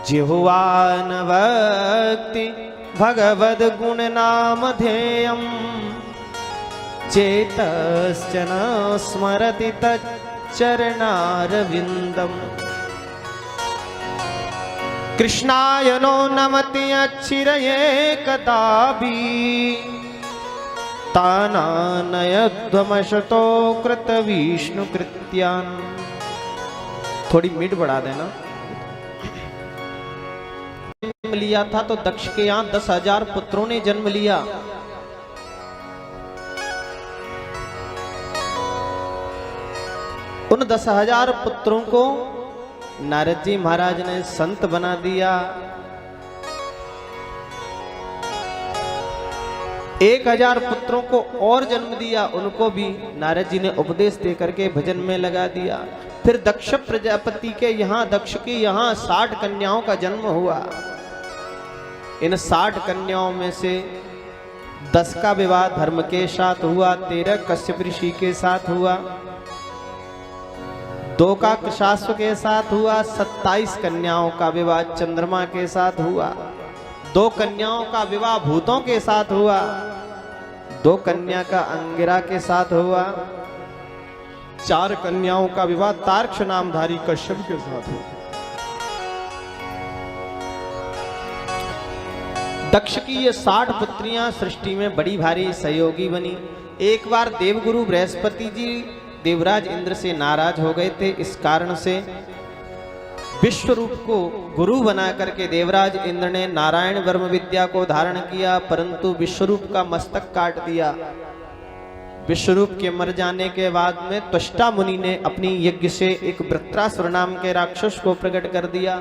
जिह्वान वक्ति भगवद गुण नाम ध्येयम् चेतश्च न स्मरति तच्चरणारविन्दम् कृष्णाय नो नमति अचिरये कदापि तानानयध्वमशतो कृत विष्णु कृत्यान्। थोड़ी मीट बढ़ा देना। जन्म लिया था तो दक्ष के यहाँ 10,000 पुत्रों ने जन्म लिया। उन 10,000 पुत्रों को नारद जी महाराज ने संत बना दिया। 1,000 पुत्रों को और जन्म दिया, उनको भी नारद जी ने उपदेश दे करके भजन में लगा दिया। फिर दक्ष प्रजापति के यहाँ, दक्ष की यहाँ 60 कन्याओं का जन्म हुआ। इन 60 कन्याओं में से 10 का विवाह धर्म के साथ हुआ, 13 कश्यप ऋषि के साथ हुआ, 2 का कृशाश्व के साथ हुआ, 27 कन्याओं का विवाह चंद्रमा के साथ हुआ, 2 कन्याओं का विवाह भूतों के साथ हुआ, 2 कन्या का अंगिरा के साथ हुआ, 4 कन्याओं का विवाह तार्क्ष नामधारी कश्यप के साथ हुआ। दक्ष की ये 60 पुत्रियां सृष्टि में बड़ी भारी सहयोगी बनी। एक बार देवगुरु बृहस्पति जी देवराज इंद्र से नाराज हो गए थे। इस कारण से विश्वरूप को गुरु बना करके देवराज इंद्र ने नारायण ब्रह्म विद्या को धारण किया, परंतु विश्वरूप का मस्तक काट दिया। विश्वरूप के मर जाने के बाद में त्वष्टा मुनि ने अपनी यज्ञ से एक वृत्रासुर नाम के राक्षस को प्रकट कर दिया।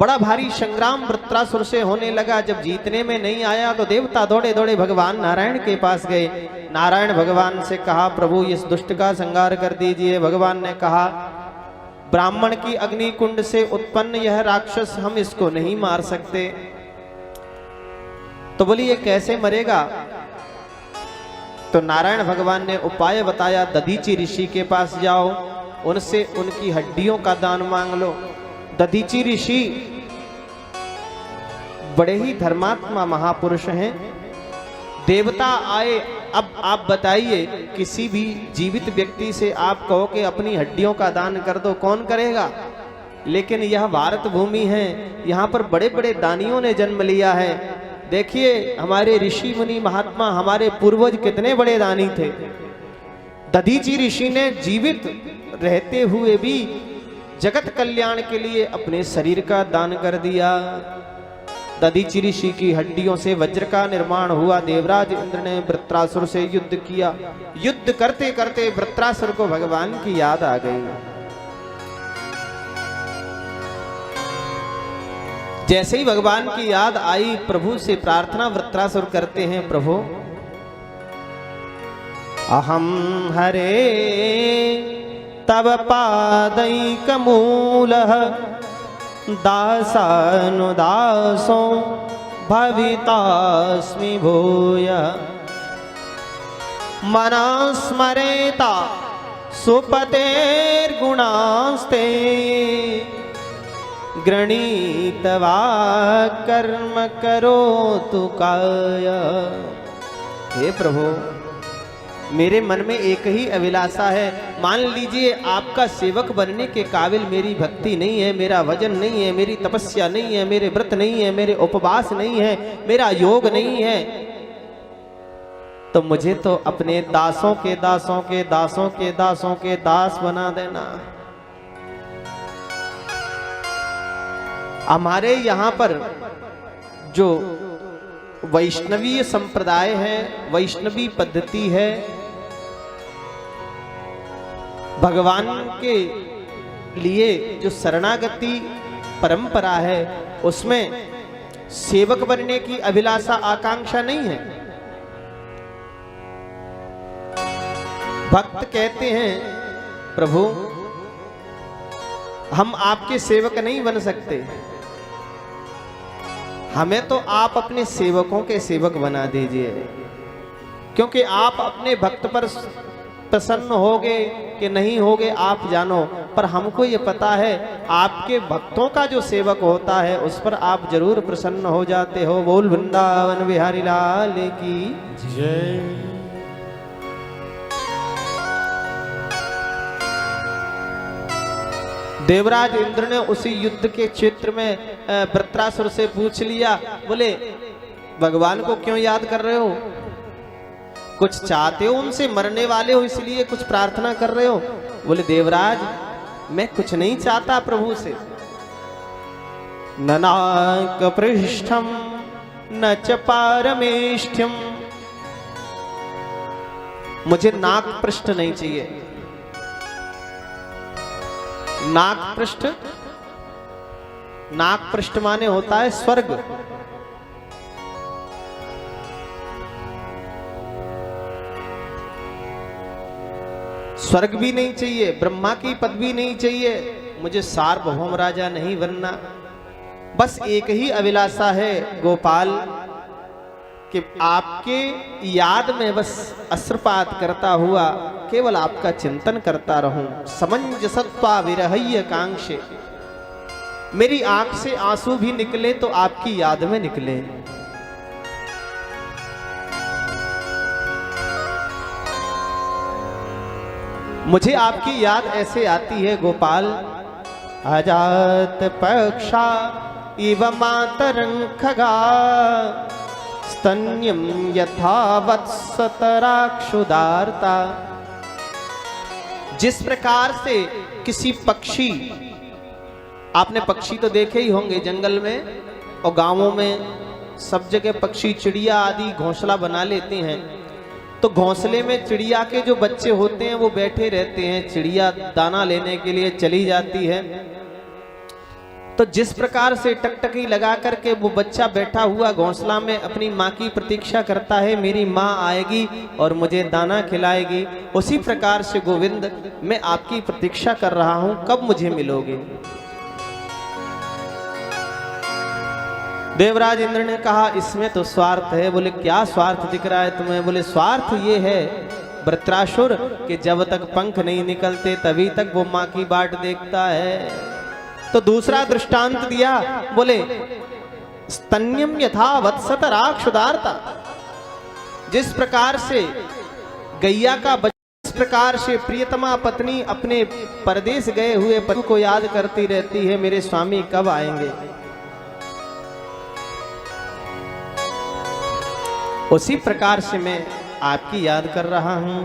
बड़ा भारी संग्राम वृत्रासुर से होने लगा। जब जीतने में नहीं आया तो देवता दौड़े दौड़े भगवान नारायण के पास गए। नारायण भगवान से कहा, प्रभु इस दुष्ट का संहार कर दीजिए। भगवान ने कहा, ब्राह्मण की अग्नि कुंड से उत्पन्न यह राक्षस, हम इसको नहीं मार सकते। तो बोली ये कैसे मरेगा? तो नारायण भगवान ने उपाय बताया, दधीची ऋषि के पास जाओ, उनसे उनकी हड्डियों का दान मांग लो। दधीची ऋषि बड़े ही धर्मात्मा महापुरुष हैं। देवता आए, अब आप बताइए किसी भी जीवित व्यक्ति से आप कहो कि अपनी हड्डियों का दान कर दो, कौन करेगा? लेकिन यह भारत भूमि है, यहाँ पर बड़े बड़े दानियों ने जन्म लिया है। देखिए हमारे ऋषि मुनि महात्मा, हमारे पूर्वज कितने बड़े दानी थे। दधीची ऋषि ने जीवित रहते हुए भी जगत कल्याण के लिए अपने शरीर का दान कर दिया। दधीची ऋषि की हड्डियों से वज्र का निर्माण हुआ। देवराज इंद्र ने वृत्रासुर से युद्ध किया। युद्ध करते करते वृत्रासुर को भगवान की याद आ गई। जैसे ही भगवान की याद आई, प्रभु से प्रार्थना वृत्रासुर करते हैं, प्रभु अहम हरे तव पादैकमूलः दासानुदासो भवितास्मि भूयः मनस्मरेता सुपतेर्गुणास्ते गृणीतवा कर्म करोतु काय। हे प्रभु, मेरे मन में एक ही अभिलाषा है। मान लीजिए आपका सेवक बनने के काबिल मेरी भक्ति नहीं है, मेरा वजन नहीं है, मेरी तपस्या नहीं है, मेरे व्रत नहीं है, मेरे उपवास नहीं है, मेरा योग नहीं है, तो मुझे तो अपने दासों के दासों के दासों के दासों के दास बना देना। हमारे यहाँ पर जो वैष्णवीय संप्रदाय है, वैष्णवी पद्धति है, भगवान के लिए जो शरणागति परंपरा है, उसमें सेवक बनने की अभिलाषा आकांक्षा नहीं है। भक्त कहते हैं, प्रभु हम आपके सेवक नहीं बन सकते, हमें तो आप अपने सेवकों के सेवक बना दीजिए, क्योंकि आप अपने भक्त पर प्रसन्न होगे कि नहीं होगे आप जानो, पर हमको ये पता है आपके भक्तों का जो सेवक होता है उस पर आप जरूर प्रसन्न हो जाते हो। बोल वृंदावन बिहारी लाल की जय। देवराज इंद्र ने उसी युद्ध के क्षेत्र में वृत्रासुर से पूछ लिया, बोले भगवान को क्यों याद कर रहे हो? कुछ चाहते हो उनसे? मरने वाले हो इसलिए कुछ प्रार्थना कर रहे हो? बोले देवराज मैं कुछ नहीं चाहता प्रभु से। न नाक पृष्ठम न च पारमेष्ठ्यम, मुझे नाक पृष्ठ नहीं चाहिए। नाक पृष्ठ, नाक पृष्ठ माने होता है स्वर्ग। स्वर्ग भी नहीं चाहिए, ब्रह्मा की पदवी नहीं चाहिए, मुझे सार्वभौम राजा नहीं बनना। बस एक ही अभिलाषा है गोपाल कि आपके याद में बस अश्रुपात करता हुआ केवल आपका चिंतन करता रहूं। समंजसत्वा विरहय्य कांक्षे, मेरी आंख से आंसू भी निकले तो आपकी याद में निकले। मुझे आपकी याद ऐसे आती है गोपाल, अजात पक्षा इव मातरं खगा स्तन्यम यथा वत्सतराक्षुदारता। जिस प्रकार से किसी पक्षी, आपने पक्षी तो देखे ही होंगे जंगल में और गांवों में सब जगह पक्षी चिड़िया आदि घोंसला बना लेते हैं, तो घोंसले में चिड़िया के जो बच्चे होते हैं वो बैठे रहते हैं, चिड़िया दाना लेने के लिए चली जाती है। तो जिस प्रकार से टकटकी लगा करके वो बच्चा बैठा हुआ घोंसला में अपनी माँ की प्रतीक्षा करता है, मेरी माँ आएगी और मुझे दाना खिलाएगी, उसी प्रकार से गोविंद मैं आपकी प्रतीक्षा कर रहा हूं, कब मुझे मिलोगे। देवराज इंद्र ने कहा इसमें तो स्वार्थ है। बोले क्या स्वार्थ दिख रहा है तुम्हें? बोले स्वार्थ ये है वृत्रासुर कि जब तक पंख नहीं निकलते तभी तक वो माँ की बाट देखता है। तो दूसरा दृष्टांत दिया, बोले स्तन्यम यथा वत्सतराक्षुदारता, जिस प्रकार से गैया का बच्चा, इस प्रकार से प्रियतमा पत्नी अपने परदेश गए हुए पति को याद करती रहती है, मेरे स्वामी कब आएंगे। उसी प्रकार से मैं आपकी याद कर रहा हूं।